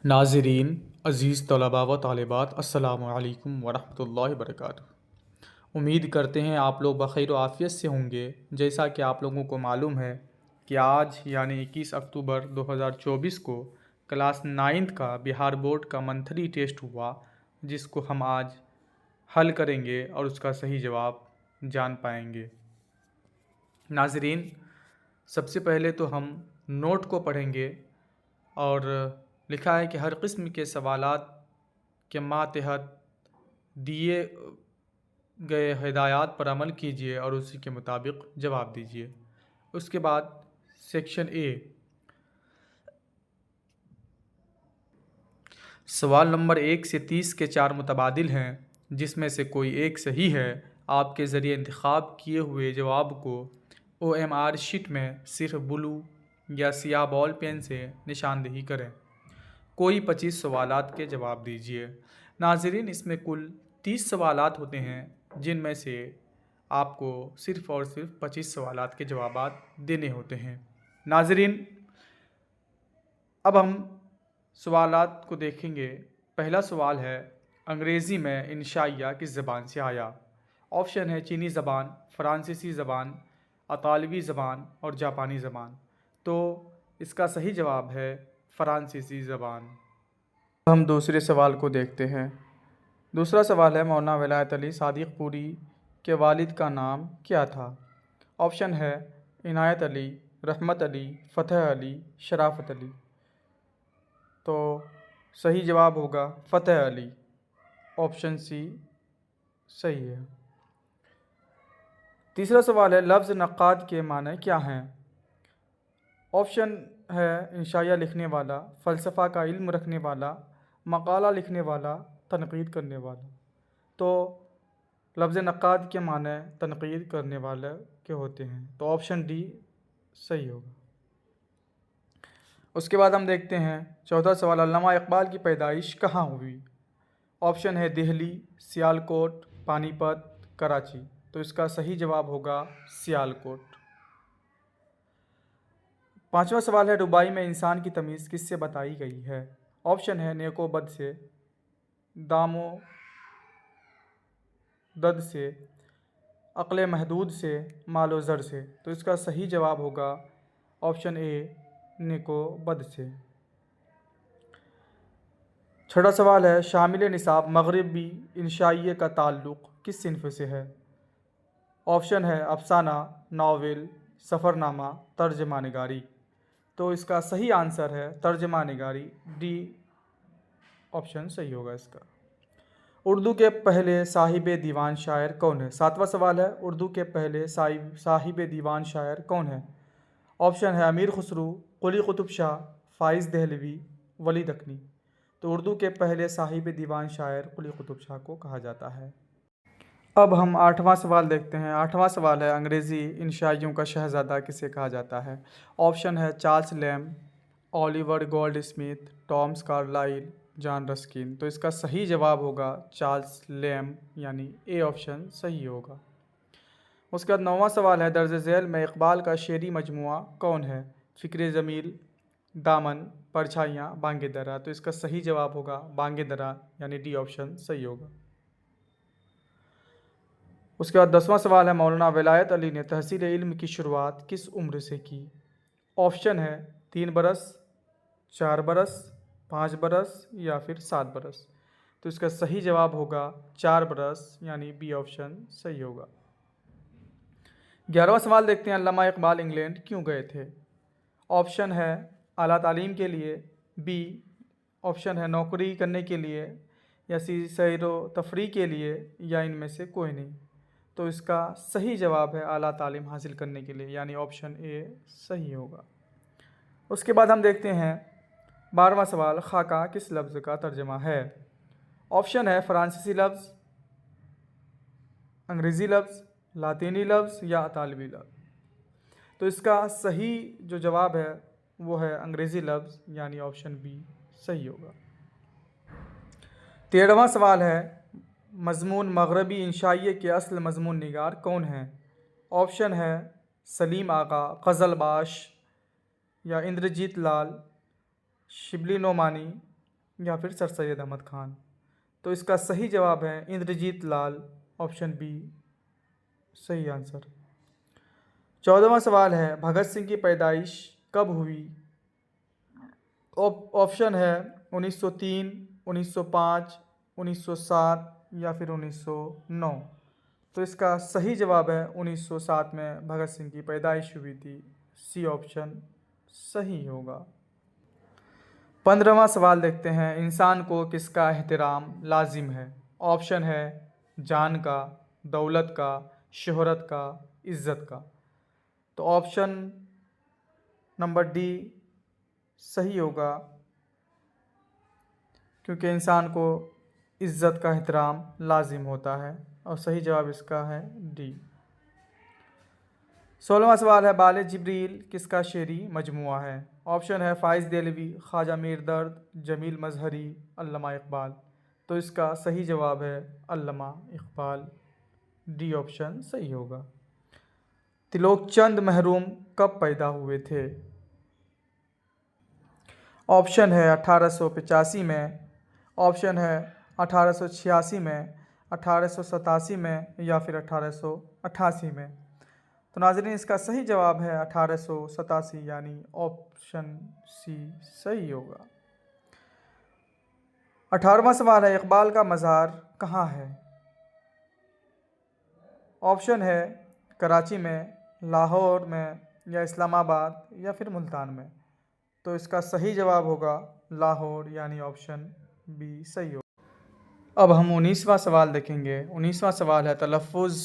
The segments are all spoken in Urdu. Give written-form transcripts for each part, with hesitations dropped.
ناظرین، عزیز طلباء و طالبات، السلام علیکم ورحمۃ اللہ وبرکاتہ۔ امید کرتے ہیں آپ لوگ بخیر و عافیت سے ہوں گے۔ جیسا کہ آپ لوگوں کو معلوم ہے کہ آج یعنی 21 اکتوبر 2024 کو کلاس 9 کا بہار بورڈ کا منتھلی ٹیسٹ ہوا، جس کو ہم آج حل کریں گے اور اس کا صحیح جواب جان پائیں گے۔ ناظرین، سب سے پہلے تو ہم نوٹ کو پڑھیں گے، اور لکھا ہے کہ ہر قسم کے سوالات کے ماتحت دیے گئے ہدایات پر عمل کیجیے اور اسی کے مطابق جواب دیجیے۔ اس کے بعد سیکشن اے، سوال نمبر 1 سے 30 کے 4 متبادل ہیں، جس میں سے کوئی ایک صحیح ہے۔ آپ کے ذریعے انتخاب کیے ہوئے جواب کو OMR شیٹ میں صرف بلو یا سیاہ بال پین سے نشاندہی کریں۔ کوئی 25 سوالات کے جواب دیجیے۔ ناظرین، اس میں کل 30 سوالات ہوتے ہیں، جن میں سے آپ کو صرف اور صرف 25 سوالات کے جوابات دینے ہوتے ہیں۔ ناظرین، اب ہم سوالات کو دیکھیں گے۔ پہلا سوال ہے، انگریزی میں انشائیہ کس زبان سے آیا؟ آپشن ہے چینی زبان، فرانسیسی زبان، اطالوی زبان اور جاپانی زبان۔ تو اس کا صحیح جواب ہے فرانسیسی زبان۔ ہم دوسرے سوال کو دیکھتے ہیں۔ دوسرا سوال ہے، مولانا ولایت علی صادق پوری کے والد کا نام کیا تھا؟ آپشن ہے عنایت علی، رحمت علی، فتح علی، شرافت علی۔ تو صحیح جواب ہوگا فتح علی۔ آپشن سی صحیح ہے۔ تیسرا سوال ہے، لفظ نقاد کے معنی کیا ہیں؟ آپشن ہے انشائیہ لکھنے والا، فلسفہ کا علم رکھنے والا، مقالہ لکھنے والا، تنقید کرنے والا۔ تو لفظ نقاد کے معنی تنقید کرنے والے کے ہوتے ہیں، تو آپشن ڈی صحیح ہوگا۔ اس کے بعد ہم دیکھتے ہیں چوتھا سوال، علامہ اقبال کی پیدائش کہاں ہوئی؟ آپشن ہے دہلی، سیالکوٹ، پانی پت، کراچی۔ تو اس کا صحیح جواب ہوگا سیالکوٹ۔ پانچواں سوال ہے، ربائی میں انسان کی تمیز کس سے بتائی گئی ہے؟ آپشن ہے نیک و بد سے، دام و دد سے، عقل محدود سے، مال و زر سے۔ تو اس کا صحیح جواب ہوگا آپشن اے، نیک و بد سے۔ چھٹا سوال ہے، شامل نصاب مغربی انشائیہ کا تعلق کس صنف سے ہے؟ آپشن ہے افسانہ، ناول، سفر نامہ، ترجمہ نگاری۔ تو اس کا صحیح آنسر ہے ترجمہ نگاری، ڈی آپشن صحیح ہوگا اس کا۔ اردو کے پہلے صاحب دیوان شاعر کون ہے؟ ساتواں سوال ہے، اردو کے پہلے صاحب دیوان شاعر کون ہے؟ آپشن ہے امیر خسرو، قلی قطب شاہ، فائز دہلوی، ولی دکنی۔ تو اردو کے پہلے صاحب دیوان شاعر قلی قطب شاہ کو کہا جاتا ہے۔ اب ہم 8واں سوال دیکھتے ہیں۔ 8واں سوال ہے، انگریزی انشائیوں کا شہزادہ کسے کہا جاتا ہے؟ آپشن ہے Charles Lamb, Oliver Goldsmith, Thomas Carlyle, John Ruskin. تو اس کا صحیح جواب ہوگا چارلس لیم، یعنی اے آپشن صحیح ہوگا۔ اس کے بعد 9واں سوال ہے، درج ذیل میں اقبال کا شعری مجموعہ کون ہے؟ فکر جمیل، دامن، پرچھائیاں، بانگ درا۔ تو اس کا صحیح جواب ہوگا بانگ درا، یعنی ڈی آپشن صحیح ہوگا۔ اس کے بعد 10واں سوال ہے، مولانا ولایت علی نے تحصیل علم کی شروعات کس عمر سے کی؟ آپشن ہے 3 برس، 4 برس، 5 برس یا پھر 7 برس۔ تو اس کا صحیح جواب ہوگا 4 برس، یعنی بی آپشن صحیح ہوگا۔ 11واں سوال دیکھتے ہیں، علامہ اقبال انگلینڈ کیوں گئے تھے؟ آپشن ہے اعلیٰ تعلیم کے لیے، بی آپشن ہے نوکری کرنے کے لیے، یا سی سیر و تفریح کے لیے، یا ان میں سے کوئی نہیں۔ تو اس کا صحیح جواب ہے اعلیٰ تعلیم حاصل کرنے کے لیے، یعنی آپشن اے صحیح ہوگا۔ اس کے بعد ہم دیکھتے ہیں 12واں سوال، خاکہ کس لفظ کا ترجمہ ہے؟ آپشن ہے فرانسیسی لفظ، انگریزی لفظ، لاطینی لفظ یا اطالوی لفظ۔ تو اس کا صحیح جو جواب ہے وہ ہے انگریزی لفظ، یعنی آپشن بی صحیح ہوگا۔ 13واں سوال ہے، مضمون مغربی انشائیہ کے اصل مضمون نگار کون ہیں؟ آپشن ہے سلیم آغا، غزل باش، یا اندرجیت لال، شبلی نعمانی، یا پھر سر سید احمد خان؟ تو اس کا صحیح جواب ہے اندرجیت لال، آپشن بی صحیح آنسر۔ 14واں سوال ہے بھگت سنگھ کی پیدائش کب ہوئی؟ آپشن ہے 1903، 1905، 1907 یا پھر 1909۔ تو اس کا صحیح جواب ہے 1907 میں بھگت سنگھ کی پیدائش ہوئی تھی، سی آپشن صحیح ہوگا۔ 15واں سوال دیکھتے ہیں انسان کو کس کا احترام لازم ہے؟ آپشن ہے جان کا، دولت کا، شہرت کا، عزت کا۔ تو آپشن نمبر ڈی صحیح ہوگا، کیونکہ انسان کو عزت کا احترام لازم ہوتا ہے، اور صحیح جواب اس کا ہے ڈی۔ 16واں سوال ہے بال جبریل کس کا شعری مجموعہ ہے؟ آپشن ہے فائز دہلوی، خواجہ میر درد، جمیل مظہری، علامہ اقبال۔ تو اس کا صحیح جواب ہے علامہ اقبال، ڈی آپشن صحیح ہوگا۔ تلوک چند محروم کب پیدا ہوئے تھے؟ آپشن ہے 1885 میں، آپشن ہے 1886 میں، 1887 میں یا پھر 1888 میں۔ تو ناظرین اس کا صحیح جواب ہے 1887، یعنی آپشن سی صحیح ہوگا۔ 18واں سوال ہے اقبال کا مزار کہاں ہے؟ آپشن ہے کراچی میں، لاہور میں، یا اسلام آباد یا پھر ملتان میں۔ تو اس کا صحیح جواب ہوگا لاہور، یعنی آپشن بی صحیح ہوگا۔ اب ہم 19واں سوال دیکھیں گے۔ 19واں سوال ہے تلفظ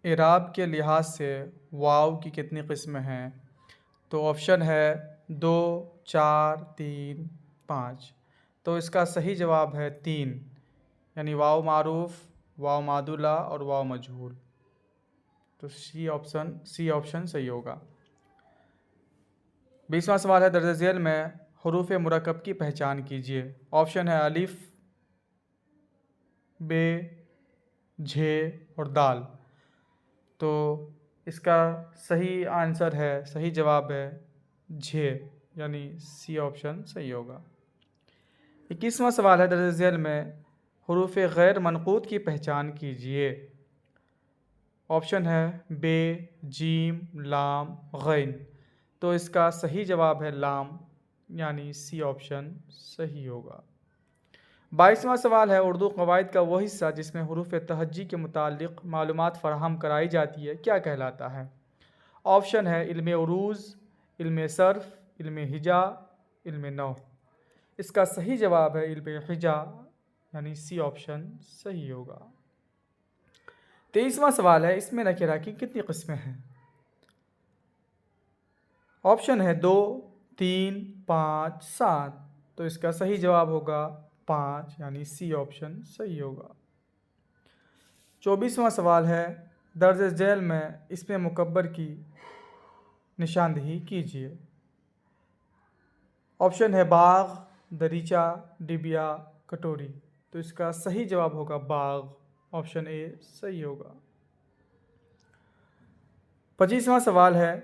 اعراب کے لحاظ سے واو کی کتنی قسمیں ہیں؟ تو آپشن ہے 2، 4، 3، 5۔ تو اس کا صحیح جواب ہے 3، یعنی واو معروف، واو معدولہ اور واو مجہول۔ تو سی آپشن صحیح ہوگا۔ 20واں سوال ہے درج ذیل میں حروف مرکب کی پہچان کیجیے۔ آپشن ہے الف، ب، ج اور دال۔ تو اس کا صحیح آنسر ہے، صحیح جواب ہے ج، یعنی سی آپشن صحیح ہوگا۔ 21واں سوال ہے درج ذیل میں حروف غیر منقوط کی پہچان کیجیے۔ آپشن ہے ب، جیم، لام، غین۔ تو اس کا صحیح جواب ہے لام، یعنی سی آپشن صحیح ہوگا۔ 22واں سوال ہے اردو قواعد کا وہ حصہ جس میں حروف تہجی کے متعلق معلومات فراہم کرائی جاتی ہے کیا کہلاتا ہے؟ آپشن ہے علم عروض، علم صرف، علم ہجا، علم نحو۔ اس کا صحیح جواب ہے علم ہجا، یعنی سی آپشن صحیح ہوگا۔ 23واں سوال ہے اس میں نکرہ کی کتنی قسمیں ہیں؟ آپشن ہے 2، 3، 5، 7۔ تو اس کا صحیح جواب ہوگا 5، یعنی سی آپشن صحیح ہوگا۔ 24واں سوال ہے درج ذیل میں اسم مکبر کی نشاندہی کیجیے۔ آپشن ہے باغ، دریچہ، ڈبیا، کٹوری۔ تو اس کا صحیح جواب ہوگا باغ، آپشن اے صحیح ہوگا۔ 25واں سوال ہے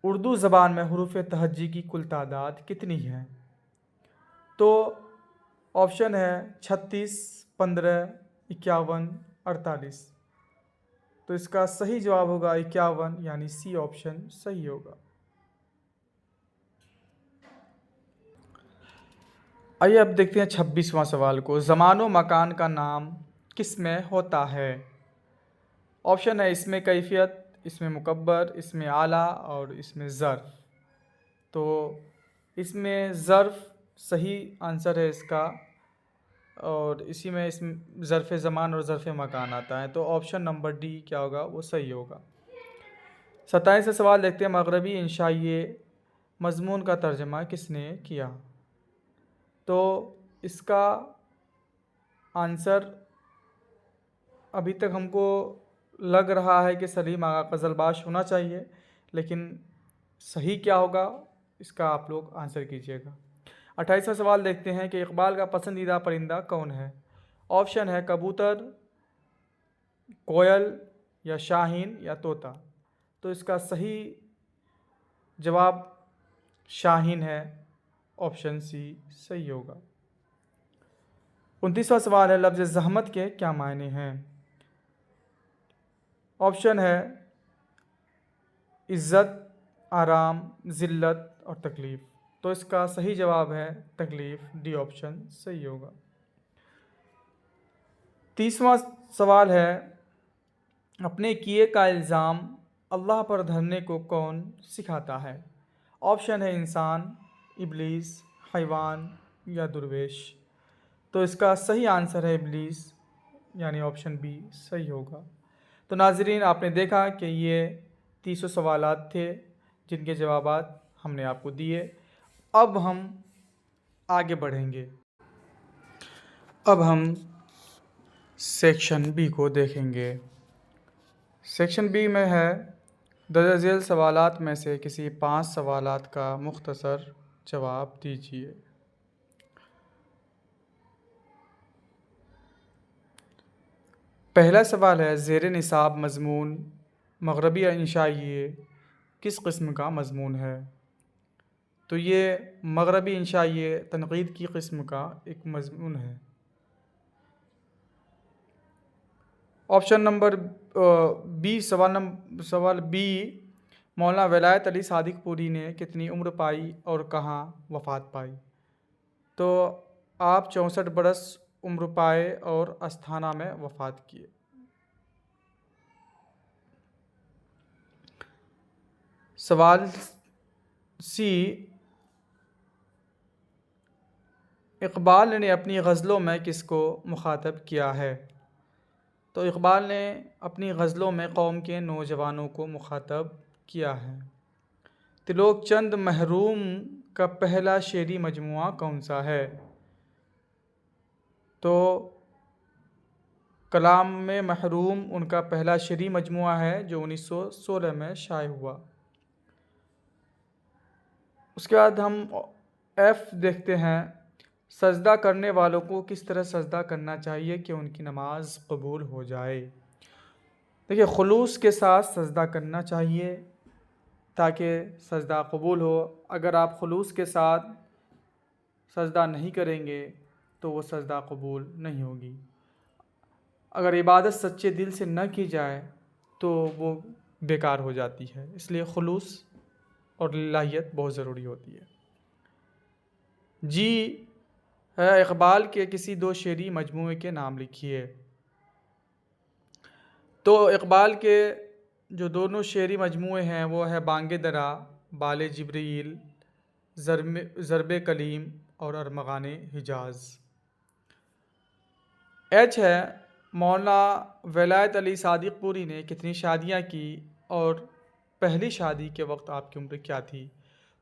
اردو زبان میں حروف تہجی کی کل تعداد کتنی ہے؟ تو آپشن ہے 36، 15، 51، 48۔ تو اس کا صحیح جواب ہوگا 51، یعنی سی آپشن صحیح ہوگا۔ آئیے اب دیکھتے ہیں 26واں سوال کو۔ زمان و مکان کا نام کس میں ہوتا ہے؟ آپشن ہے اسم کیفیت، اسم مکبر، اسم اعلیٰ اور اسم ظرف۔ تو اسم ظرف صحیح آنسر ہے اس کا، اور اسی میں اسم ظرف زمان اور ظرف مکان آتا ہے۔ تو آپشن نمبر ڈی کیا ہوگا؟ وہ صحیح ہوگا۔ 27واں سوال دیکھتے ہیں مغربی انشائیے مضمون کا ترجمہ کس نے کیا؟ تو اس کا آنسر ابھی تک ہم کو لگ رہا ہے کہ سلیم آغا قزلباش ہونا چاہیے، لیکن صحیح کیا ہوگا اس کا آپ لوگ آنسر کیجیے گا۔ 28واں سوال دیکھتے ہیں کہ اقبال کا پسندیدہ پرندہ کون ہے؟ آپشن ہے کبوتر، کوئل یا شاہین یا طوطا۔ تو اس کا صحیح جواب شاہین ہے، آپشن سی صحیح ہوگا۔ 29واں سوال ہے، لفظ زحمت کے کیا معنی ہیں؟ آپشن ہے عزت، آرام، ذلت اور تکلیف۔ تو اس کا صحیح جواب ہے تکلیف، ڈی آپشن صحیح ہوگا۔ 30واں سوال ہے، اپنے کیے کا الزام اللہ پر دھرنے کو کون سکھاتا ہے؟ آپشن ہے انسان، ابلیس، حیوان یا درویش۔ تو اس کا صحیح آنسر ہے ابلیس، یعنی آپشن بی صحیح ہوگا۔ تو ناظرین، آپ نے دیکھا کہ یہ 30 سوالات تھے جن کے جوابات ہم نے آپ کو دیے۔ اب ہم آگے بڑھیں گے۔ اب ہم سیکشن بی کو دیکھیں گے۔ سیکشن بی میں ہے، درج ذیل سوالات میں سے کسی 5 سوالات کا مختصر جواب دیجیے۔ پہلا سوال ہے، زیر نصاب مضمون مغربی انشائیہ کس قسم کا مضمون ہے؟ تو یہ مغربی انشائیہ تنقید کی قسم کا ایک مضمون ہے۔ آپشن نمبر بی، سوال بی، مولانا ولایت علی صادق پوری نے کتنی عمر پائی اور کہاں وفات پائی؟ تو آپ 64 برس عمر پائے اور استھانہ میں وفات کیے۔ سوال سی، اقبال نے اپنی غزلوں میں کس کو مخاطب کیا ہے؟ تو اقبال نے اپنی غزلوں میں قوم کے نوجوانوں کو مخاطب کیا ہے۔ تریلوک چند محروم کا پہلا شعری مجموعہ کون سا ہے؟ تو کلام میں محروم ان کا پہلا شعری مجموعہ ہے جو 1916 میں شائع ہوا۔ اس کے بعد ہم ایف دیکھتے ہیں، سجدہ کرنے والوں کو کس طرح سجدہ کرنا چاہیے کہ ان کی نماز قبول ہو جائے؟ دیکھیے، خلوص کے ساتھ سجدہ کرنا چاہیے تاکہ سجدہ قبول ہو۔ اگر آپ خلوص کے ساتھ سجدہ نہیں کریں گے تو وہ سجدہ قبول نہیں ہوگی۔ اگر عبادت سچے دل سے نہ کی جائے تو وہ بیکار ہو جاتی ہے، اس لیے خلوص اور للہیت بہت ضروری ہوتی ہے۔ جی ہے، اقبال کے کسی 2 شعری مجموعے کے نام لکھیے۔ تو اقبال کے جو دونوں شعری مجموعے ہیں وہ ہے بانگ درا، بال جبریل، ضرب کلیم اور ارمغان حجاز۔ ایچ ہے، مولانا ولایت علی صادق پوری نے کتنی شادیاں کی اور پہلی شادی کے وقت آپ کی عمر کیا تھی؟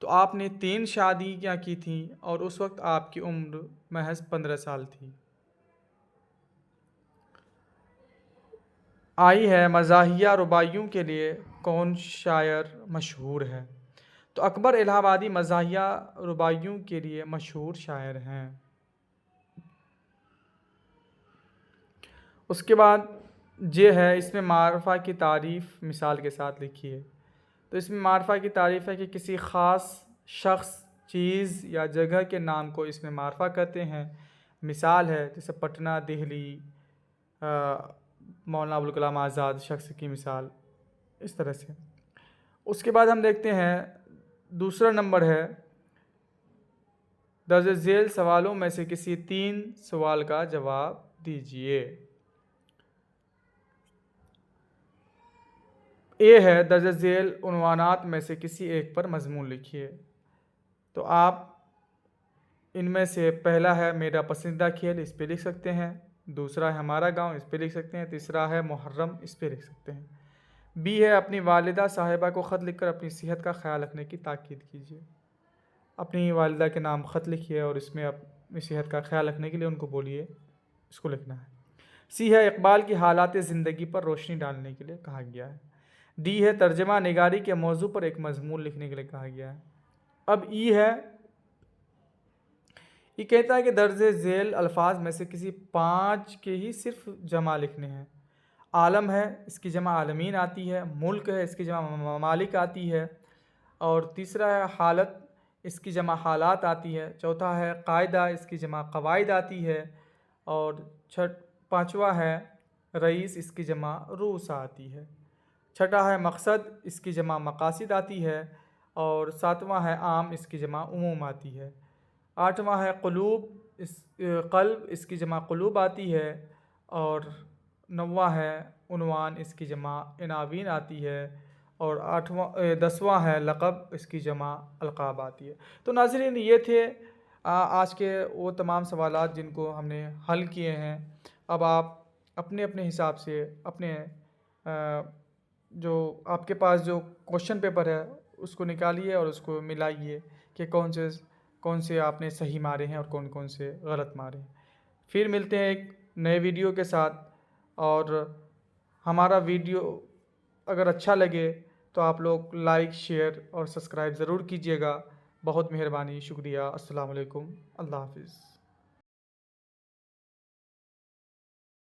تو آپ نے 3 شادیاں کی تھیں اور اس وقت آپ کی عمر محض 15 سال تھی۔ آئی ہے، مزاحیہ رباعیوں کے لیے کون شاعر مشہور ہے؟ تو اکبر الہ آبادی مزاحیہ رباعیوں کے لیے مشہور شاعر ہیں۔ اس کے بعد یہ ہے، اس میں معرفہ کی تعریف مثال کے ساتھ لکھیے۔ تو اس میں معرفہ کی تعریف ہے کہ کسی خاص شخص، چیز یا جگہ کے نام کو اس میں معرفہ کہتے ہیں۔ مثال ہے جیسے پٹنہ، دہلی، مولانا ابوالکلام آزاد شخص کی مثال، اس طرح سے۔ اس کے بعد ہم دیکھتے ہیں دوسرا نمبر ہے، درج ذیل سوالوں میں سے کسی 3 سوال کا جواب دیجیے۔ اے ہے، درج ذیل عنوانات میں سے کسی ایک پر مضمون لکھیے۔ تو آپ ان میں سے پہلا ہے میرا پسندیدہ کھیل، اس پہ لکھ سکتے ہیں۔ دوسرا ہے ہمارا گاؤں، اس پہ لکھ سکتے ہیں۔ تیسرا ہے محرم، اس پہ لکھ سکتے ہیں۔ بی ہے، اپنی والدہ صاحبہ کو خط لکھ کر اپنی صحت کا خیال رکھنے کی تاکید کیجیے۔ اپنی والدہ کے نام خط لکھیے اور اس میں اپنی صحت کا خیال رکھنے کے لیے ان کو بولیے، اس کو لکھنا ہے۔ سی ہے، اقبال کی حالات زندگی پر روشنی ڈالنے کے لیے کہا گیا ہے۔ ڈی ہے، ترجمہ نگاری کے موضوع پر ایک مضمون لکھنے کے لیے کہا گیا ہے۔ اب ای ہے، یہ کہتا ہے کہ درج ذیل الفاظ میں سے کسی 5 کے ہی صرف جمع لکھنے ہیں۔ عالم ہے، اس کی جمع عالمین آتی ہے۔ ملک ہے، اس کی جمع ممالک آتی ہے۔ اور تیسرا ہے حالت، اس کی جمع حالات آتی ہے۔ چوتھا ہے قاعدہ، اس کی جمع قواعد آتی ہے۔ اور پانچواں ہے رئیس، اس کی جمع رؤساء آتی ہے۔ چھٹا ہے مقصد، اس کی جمع مقاصد آتی ہے۔ اور ساتواں ہے عام، اس کی جمع عموم آتی ہے۔ آٹھواں ہے قلب، اس کی جمع قلوب آتی ہے۔ اور نواں ہے عنوان، اس کی جمع عناوین آتی ہے۔ اور دسواں ہے لقب، اس کی جمع القاب آتی ہے۔ تو ناظرین، یہ تھے آج کے وہ تمام سوالات جن کو ہم نے حل کیے ہیں۔ اب آپ اپنے اپنے حساب سے اپنے جو آپ کے پاس جو کوشچن پیپر ہے اس کو نکالیے اور اس کو ملائیے کہ کون سے آپ نے صحیح مارے ہیں اور کون سے غلط مارے ہیں۔ پھر ملتے ہیں ایک نئے ویڈیو کے ساتھ، اور ہمارا ویڈیو اگر اچھا لگے تو آپ لوگ لائک، شیئر اور سبسکرائب ضرور کیجیے گا۔ بہت مہربانی، شکریہ، السلام علیکم، اللہ حافظ۔